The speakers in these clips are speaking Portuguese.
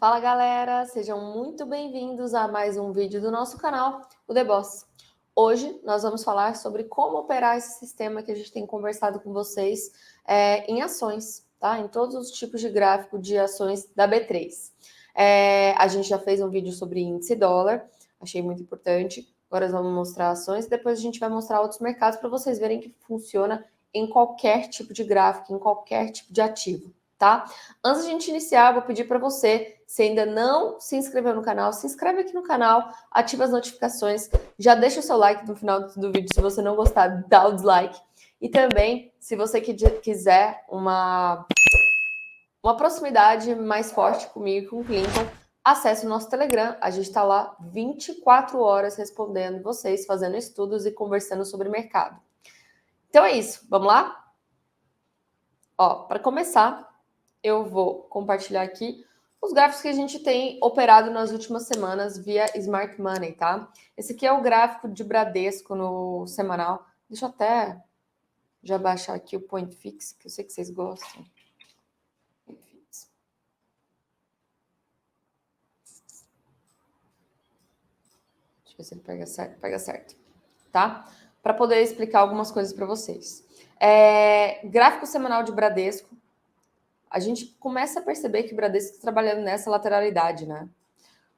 Fala galera, sejam muito bem-vindos a mais um vídeo do nosso canal, o The Boss. Hoje nós vamos falar sobre como operar esse sistema que a gente tem conversado com vocês em ações, tá? Em todos os tipos de gráfico de ações da B3. A gente já fez um vídeo sobre índice dólar, achei muito importante. Agora nós vamos mostrar ações e depois a gente vai mostrar outros mercados para vocês verem que funciona em qualquer tipo de gráfico, em qualquer tipo de ativo. Tá? Antes de a gente iniciar, eu vou pedir para você, se ainda não se inscreveu no canal, se inscreve aqui no canal, ativa as notificações, já deixa o seu like no final do vídeo, se você não gostar, dá o dislike. E também, se você quiser uma proximidade mais forte comigo e com o Clinton, acesse o nosso Telegram, a gente está lá 24 horas respondendo vocês, fazendo estudos e conversando sobre mercado. Então é isso, vamos lá? Ó, para começar, eu vou compartilhar aqui os gráficos que a gente tem operado nas últimas semanas via Smart Money, tá? Esse aqui é o gráfico de Bradesco no semanal. Deixa eu até já baixar aqui o Point Fix, que eu sei que vocês gostam. Deixa eu ver se ele pega certo, tá? Para poder explicar algumas coisas para vocês. Gráfico semanal de Bradesco. A gente começa a perceber que o Bradesco está trabalhando nessa lateralidade, né?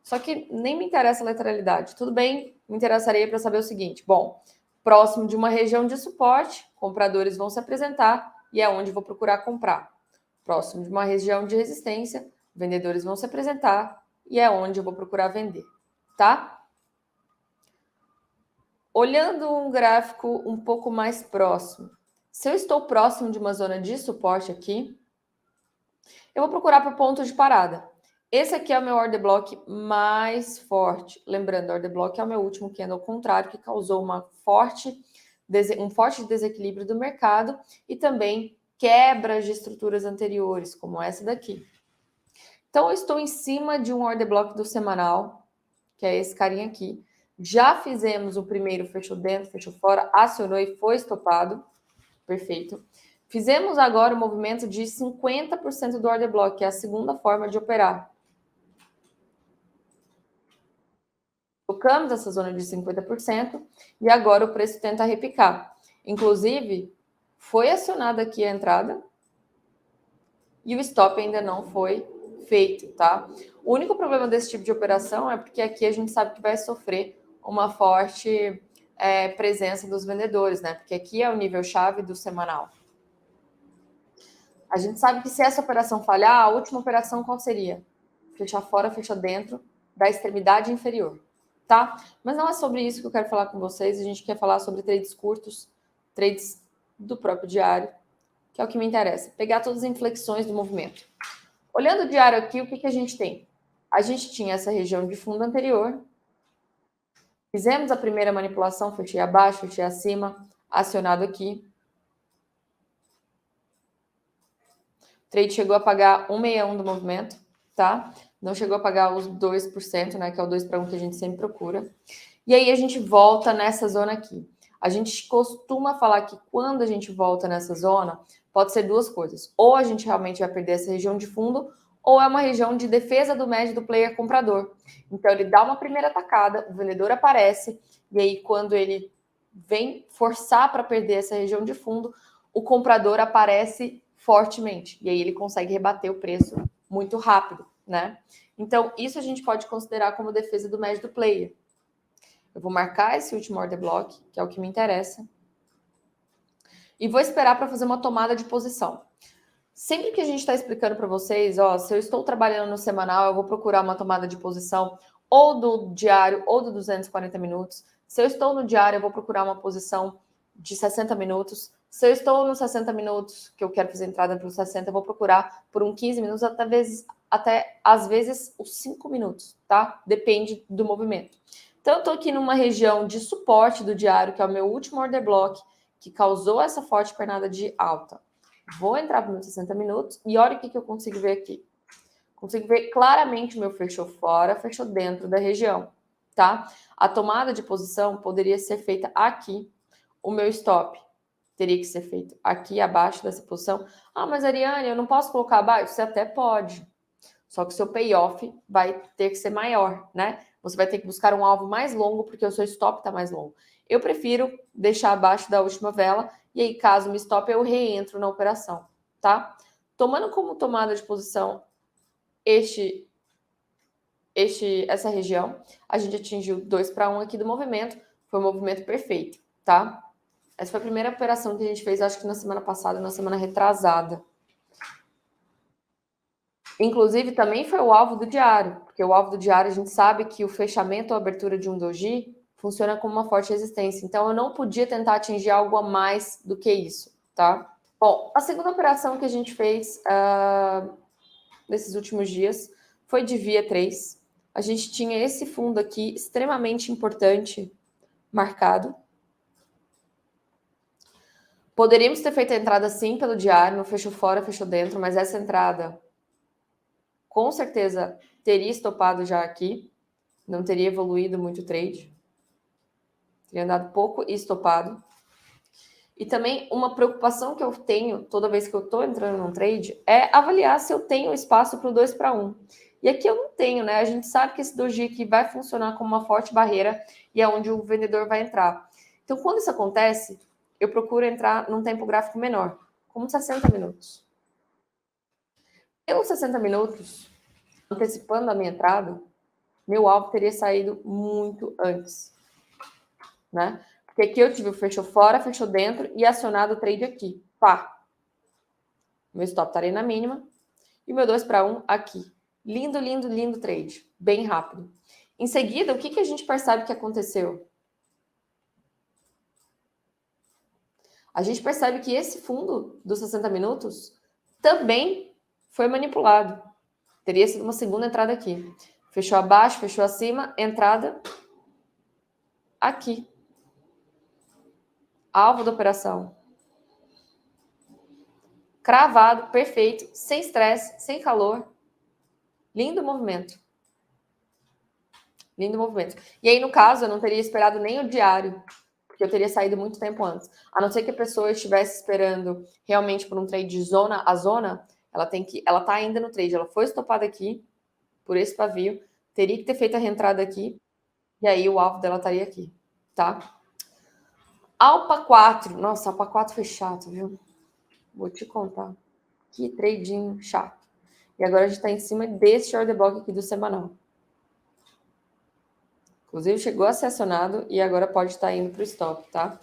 Só que nem me interessa a lateralidade. Tudo bem, me interessaria para saber o seguinte. Bom, próximo de uma região de suporte, compradores vão se apresentar e é onde vou procurar comprar. Próximo de uma região de resistência, vendedores vão se apresentar e é onde eu vou procurar vender, tá? Olhando um gráfico um pouco mais próximo, se eu estou próximo de uma zona de suporte aqui, eu vou procurar por ponto de parada. Esse aqui é o meu order block mais forte. Lembrando, order block é o meu último candle ao contrário, que causou um forte desequilíbrio do mercado e também quebras de estruturas anteriores, como essa daqui. Então, eu estou em cima de um order block do semanal, que é esse carinha aqui. Já fizemos o primeiro, fechou dentro, fechou fora, acionou e foi estopado. Perfeito. Fizemos agora o movimento de 50% do order block, que é a segunda forma de operar. Tocamos essa zona de 50% e agora o preço tenta repicar. Inclusive, foi acionada aqui a entrada e o stop ainda não foi feito, tá? O único problema desse tipo de operação é porque aqui a gente sabe que vai sofrer uma forte presença dos vendedores, né? Porque aqui é o nível-chave do semanal. A gente sabe que se essa operação falhar, a última operação qual seria? Fechar fora, fechar dentro da extremidade inferior, tá? Mas não é sobre isso que eu quero falar com vocês. A gente quer falar sobre trades curtos, trades do próprio diário, que é o que me interessa. Pegar todas as inflexões do movimento. Olhando o diário aqui, o que a gente tem? A gente tinha essa região de fundo anterior. Fizemos a primeira manipulação, fechei abaixo, fechei acima, acionado aqui. O trade chegou a pagar 1,61 do movimento, tá? Não chegou a pagar os 2%, né? Que é o 2 para 1 que a gente sempre procura. E aí a gente volta nessa zona aqui. A gente costuma falar que quando a gente volta nessa zona, pode ser duas coisas. Ou a gente realmente vai perder essa região de fundo, ou é uma região de defesa do médio do player comprador. Então ele dá uma primeira atacada, o vendedor aparece, e aí quando ele vem forçar para perder essa região de fundo, o comprador aparece fortemente. E aí ele consegue rebater o preço muito rápido, né? Então, isso a gente pode considerar como defesa do médio do player. Eu vou marcar esse último order block, que é o que me interessa. E vou esperar para fazer uma tomada de posição. Sempre que a gente está explicando para vocês, ó, se eu estou trabalhando no semanal, eu vou procurar uma tomada de posição ou do diário ou do 240 minutos. Se eu estou no diário, eu vou procurar uma posição de 60 minutos. Se eu estou nos 60 minutos, que eu quero fazer entrada para os 60, eu vou procurar por um 15 minutos, até às vezes os 5 minutos, tá? Depende do movimento. Então, eu estou aqui numa região de suporte do diário, que é o meu último order block, que causou essa forte pernada de alta. Vou entrar para os 60 minutos e olha o que eu consigo ver aqui. Consigo ver claramente o meu fechou fora, fechou dentro da região, tá? A tomada de posição poderia ser feita aqui. O meu stop teria que ser feito aqui abaixo dessa posição. Ah, mas Ariane, eu não posso colocar abaixo? Você até pode. Só que o seu payoff vai ter que ser maior, né? Você vai ter que buscar um alvo mais longo, porque o seu stop está mais longo. Eu prefiro deixar abaixo da última vela, e aí, caso me stop, eu reentro na operação, tá? Tomando como tomada de posição essa região, a gente atingiu 2 para 1 aqui do movimento, foi um movimento perfeito, tá? Essa foi a primeira operação que a gente fez, acho que na semana passada, na semana retrasada. Inclusive, também foi o alvo do diário, porque o alvo do diário a gente sabe que o fechamento ou abertura de um doji funciona como uma forte resistência. Então, eu não podia tentar atingir algo a mais do que isso, tá? Bom, a segunda operação que a gente fez nesses últimos dias foi de via 3. A gente tinha esse fundo aqui extremamente importante marcado. Poderíamos ter feito a entrada sim pelo diário, não fechou fora, fechou dentro, mas essa entrada com certeza teria estopado já aqui, não teria evoluído muito o trade, teria andado pouco e estopado. E também uma preocupação que eu tenho toda vez que eu estou entrando num trade é avaliar se eu tenho espaço para o 2 para 1. E aqui eu não tenho, né? A gente sabe que esse doji aqui vai funcionar como uma forte barreira e é onde o vendedor vai entrar. Então, quando isso acontece, eu procuro entrar num tempo gráfico menor, como 60 minutos. Pelos 60 minutos, antecipando a minha entrada, meu alvo teria saído muito antes, né? Porque aqui eu tive o fechou fora, fechou dentro e acionado o trade aqui. Pá! Meu stop estaria na mínima e meu 2 para 1 aqui. Lindo, lindo, lindo trade. Bem rápido. Em seguida, o que a gente percebe que aconteceu? A gente percebe que esse fundo dos 60 minutos também foi manipulado. Teria sido uma segunda entrada aqui. Fechou abaixo, fechou acima, entrada aqui. Alvo da operação. Cravado, perfeito, sem estresse, sem calor. Lindo movimento. Lindo movimento. E aí, no caso, eu não teria esperado nem o diário, porque eu teria saído muito tempo antes. A não ser que a pessoa estivesse esperando realmente por um trade de zona a zona, ela tá ainda no trade, ela foi estopada aqui, por esse pavio, teria que ter feito a reentrada aqui, e aí o alvo dela estaria aqui, tá? Alpa 4. Nossa, Alpa 4 foi chato, viu? Vou te contar. Que trading chato. E agora a gente está em cima desse order block aqui do semanal. Inclusive, chegou a ser acionado e agora pode estar indo para o stop, tá?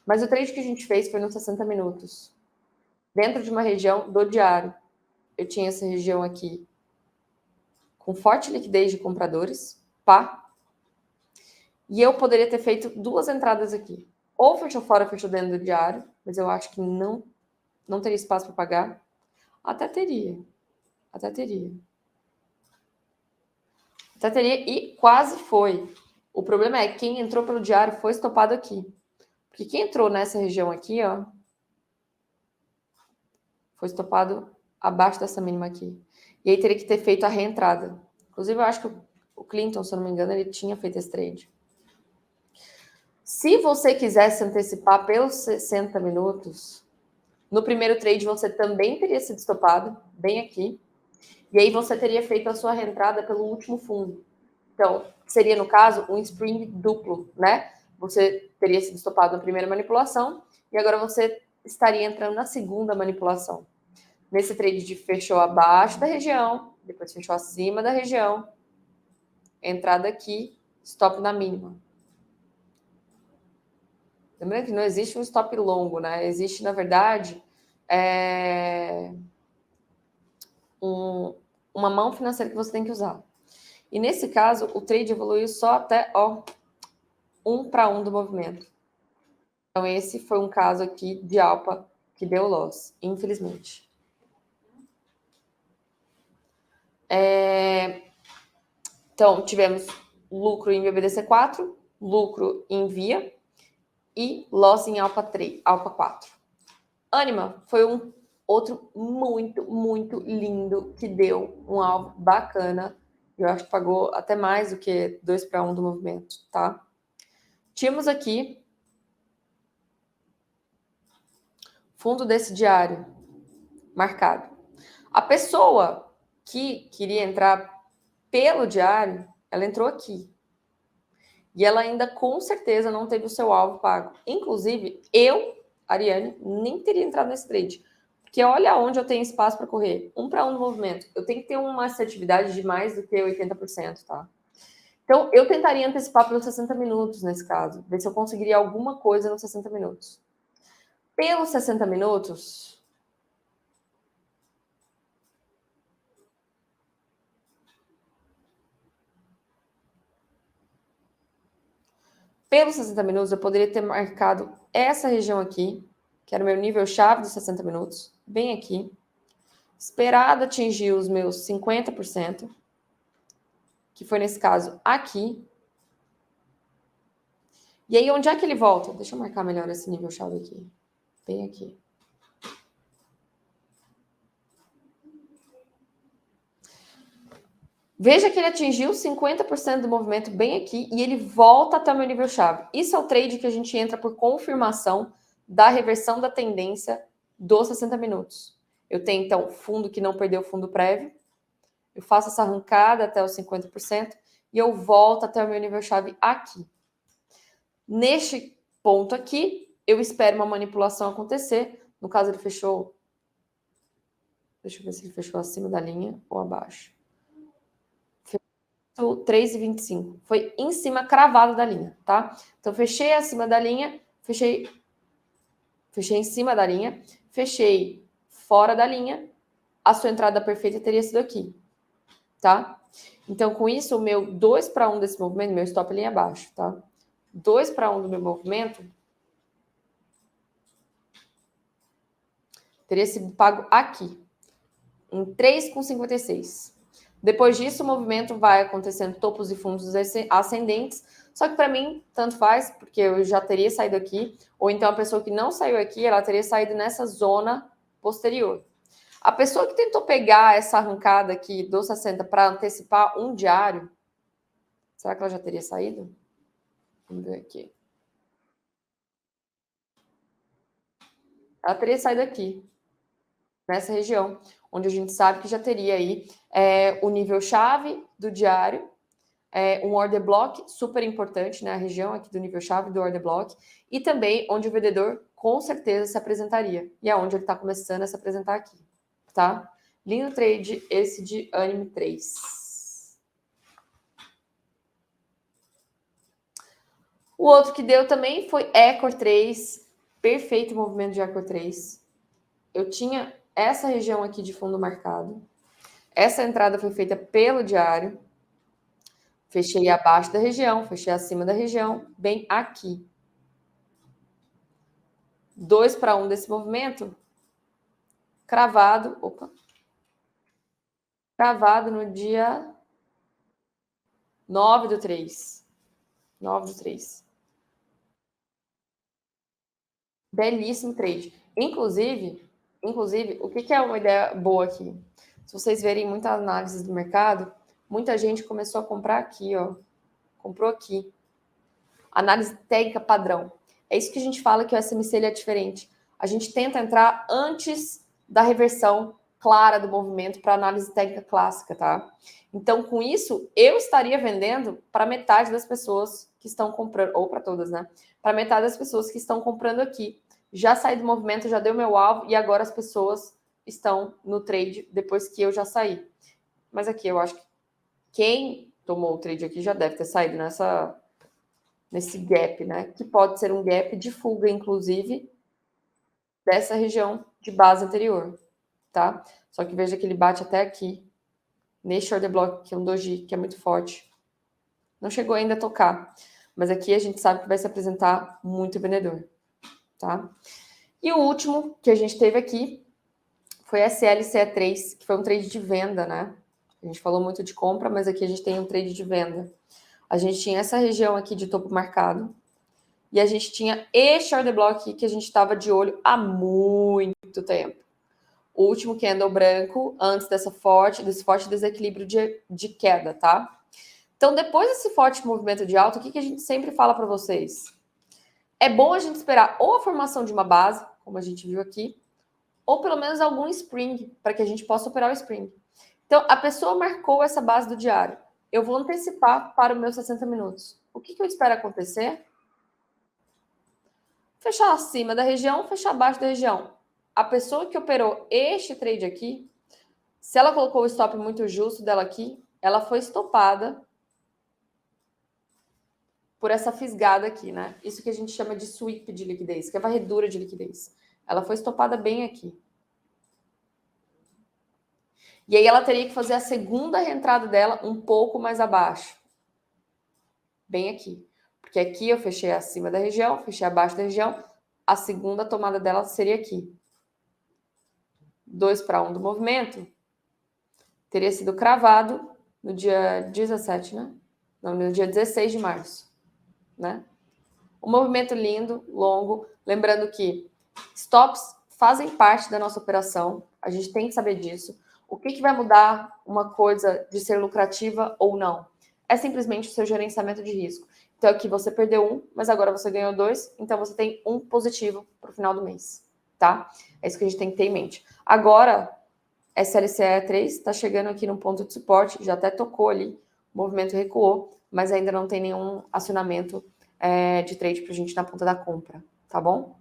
Mas o trade que a gente fez foi nos 60 minutos. Dentro de uma região do diário. Eu tinha essa região aqui com forte liquidez de compradores, pá. E eu poderia ter feito duas entradas aqui. Ou fechou fora, fechou dentro do diário, mas eu acho que não teria espaço para pagar. Até teria. Até teria e quase foi. O problema é que quem entrou pelo diário foi estopado aqui. Porque quem entrou nessa região aqui, ó, foi estopado abaixo dessa mínima aqui. E aí teria que ter feito a reentrada. Inclusive, eu acho que o Clinton, se eu não me engano, ele tinha feito esse trade. Se você quisesse antecipar pelos 60 minutos, no primeiro trade você também teria sido estopado, bem aqui. E aí você teria feito a sua reentrada pelo último fundo. Então, seria, no caso, um spring duplo, né? Você teria sido estopado na primeira manipulação e agora você estaria entrando na segunda manipulação. Nesse trade de fechou abaixo da região, depois fechou acima da região, entrada aqui, stop na mínima. Lembrando que não existe um stop longo, né? Existe, na verdade, uma mão financeira que você tem que usar. E nesse caso, o trade evoluiu só até 1 para 1 do movimento. Então, esse foi um caso aqui de Alpa que deu loss, infelizmente. Então, tivemos lucro em BBDC4, lucro em Via e loss em Alpa 3, Alpa 4. Anima foi um outro muito, muito lindo que deu um alvo bacana. Eu acho que pagou até mais do que 2 para 1 do movimento, tá? Tínhamos aqui fundo desse diário marcado. A pessoa que queria entrar pelo diário, ela entrou aqui. E ela ainda com certeza não teve o seu alvo pago. Inclusive, eu, Ariane, nem teria entrado nesse trade. Porque olha onde eu tenho espaço para correr. 1 para 1 no movimento. Eu tenho que ter uma assertividade de mais do que 80%, tá? Então, eu tentaria antecipar pelos 60 minutos nesse caso. Ver se eu conseguiria alguma coisa nos 60 minutos. Pelos 60 minutos... Pelos 60 minutos, eu poderia ter marcado essa região aqui, que era o meu nível-chave dos 60 minutos, bem aqui. Esperado atingir os meus 50%, que foi nesse caso aqui. E aí, onde é que ele volta? Deixa eu marcar melhor esse nível-chave aqui. Bem aqui. Veja que ele atingiu 50% do movimento bem aqui e ele volta até o meu nível-chave. Isso é o trade que a gente entra por confirmação da reversão da tendência dos 60 minutos. Eu tenho, então, fundo que não perdeu o fundo prévio. Eu faço essa arrancada até os 50% e eu volto até o meu nível-chave aqui. Neste ponto aqui, eu espero uma manipulação acontecer. No caso, ele fechou... Deixa eu ver se ele fechou acima da linha ou abaixo. 3,25. Foi em cima, cravado da linha, tá? Então, fechei acima da linha, fechei em cima da linha, fechei fora da linha, a sua entrada perfeita teria sido aqui, tá? Então, com isso, o meu 2 para 1 desse movimento, meu stop linha abaixo, tá? 2 para 1 do meu movimento teria sido pago aqui, em 3,56. Depois disso, o movimento vai acontecendo topos e fundos ascendentes, só que para mim, tanto faz, porque eu já teria saído aqui, ou então a pessoa que não saiu aqui, ela teria saído nessa zona posterior. A pessoa que tentou pegar essa arrancada aqui do 60 para antecipar um diário, será que ela já teria saído? Vamos ver aqui. Ela teria saído aqui, nessa região, onde a gente sabe que já teria aí o nível-chave do diário, um order block super importante, né? A região aqui do nível-chave do order block, e também onde o vendedor com certeza se apresentaria, e é onde ele está começando a se apresentar aqui, tá? Lindo trade esse de Anime 3. O outro que deu também foi Ecor 3, perfeito movimento de Ecor 3. Eu tinha essa região aqui de fundo marcado. Essa entrada foi feita pelo diário. Fechei abaixo da região, fechei acima da região, bem aqui. 2 para 1 desse movimento, cravado, cravado no dia 9/3. 9/3. Belíssimo trade. Inclusive, o que é uma ideia boa aqui? Se vocês verem muita análise do mercado, muita gente começou a comprar aqui, ó. Comprou aqui. Análise técnica padrão. É isso que a gente fala que o SMC ele é diferente. A gente tenta entrar antes da reversão clara do movimento para análise técnica clássica, tá? Então, com isso, eu estaria vendendo para metade das pessoas que estão comprando, ou para todas, né? Para metade das pessoas que estão comprando aqui. Já saí do movimento, já deu meu alvo e agora as pessoas estão no trade depois que eu já saí. Mas aqui eu acho que quem tomou o trade aqui já deve ter saído nesse gap, né? Que pode ser um gap de fuga, inclusive, dessa região de base anterior, tá? Só que veja que ele bate até aqui, neste order block, que é um doji, que é muito forte. Não chegou ainda a tocar, mas aqui a gente sabe que vai se apresentar muito vendedor, tá? E o último que a gente teve aqui foi SLCE3, que foi um trade de venda, né? A gente falou muito de compra, mas aqui a gente tem um trade de venda. A gente tinha essa região aqui de topo marcado, e a gente tinha este order block que a gente estava de olho há muito tempo. O último candle branco, antes desse forte desequilíbrio de queda, tá? Então, depois desse forte movimento de alta, o que a gente sempre fala para vocês? É bom a gente esperar ou a formação de uma base, como a gente viu aqui, ou pelo menos algum spring, para que a gente possa operar o spring. Então, a pessoa marcou essa base do diário. Eu vou antecipar para os meus 60 minutos. O que eu espero acontecer? Fechar acima da região, fechar abaixo da região. A pessoa que operou este trade aqui, se ela colocou o stop muito justo dela aqui, ela foi estopada por essa fisgada aqui, né? Isso que a gente chama de sweep de liquidez, que é varredura de liquidez. Ela foi estopada bem aqui. E aí ela teria que fazer a segunda reentrada dela um pouco mais abaixo. Bem aqui. Porque aqui eu fechei acima da região, fechei abaixo da região. A segunda tomada dela seria aqui. 2-1 do movimento. Teria sido cravado no dia 17, né? Não, no dia 16 de março. Né? Um movimento lindo, longo. Lembrando que stops fazem parte da nossa operação. A gente tem que saber disso. O que vai mudar uma coisa de ser lucrativa ou não? É simplesmente o seu gerenciamento de risco. Então, aqui você perdeu 1, mas agora você ganhou 2, então você tem 1 positivo para o final do mês, tá? É isso que a gente tem que ter em mente. Agora, SLCE 3 está chegando aqui no ponto de suporte, já até tocou ali, o movimento recuou, mas ainda não tem nenhum acionamento de trade para a gente na ponta da compra, tá bom?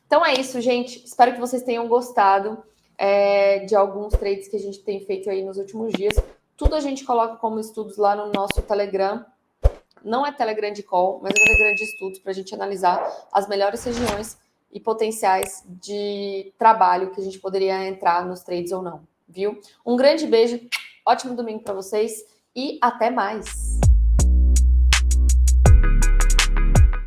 Então é isso, gente. Espero que vocês tenham gostado de alguns trades que a gente tem feito aí nos últimos dias. Tudo a gente coloca como estudos lá no nosso Telegram. Não é Telegram de call, mas é Telegram de estudos para a gente analisar as melhores regiões e potenciais de trabalho que a gente poderia entrar nos trades ou não, viu? Um grande beijo, ótimo domingo para vocês e até mais!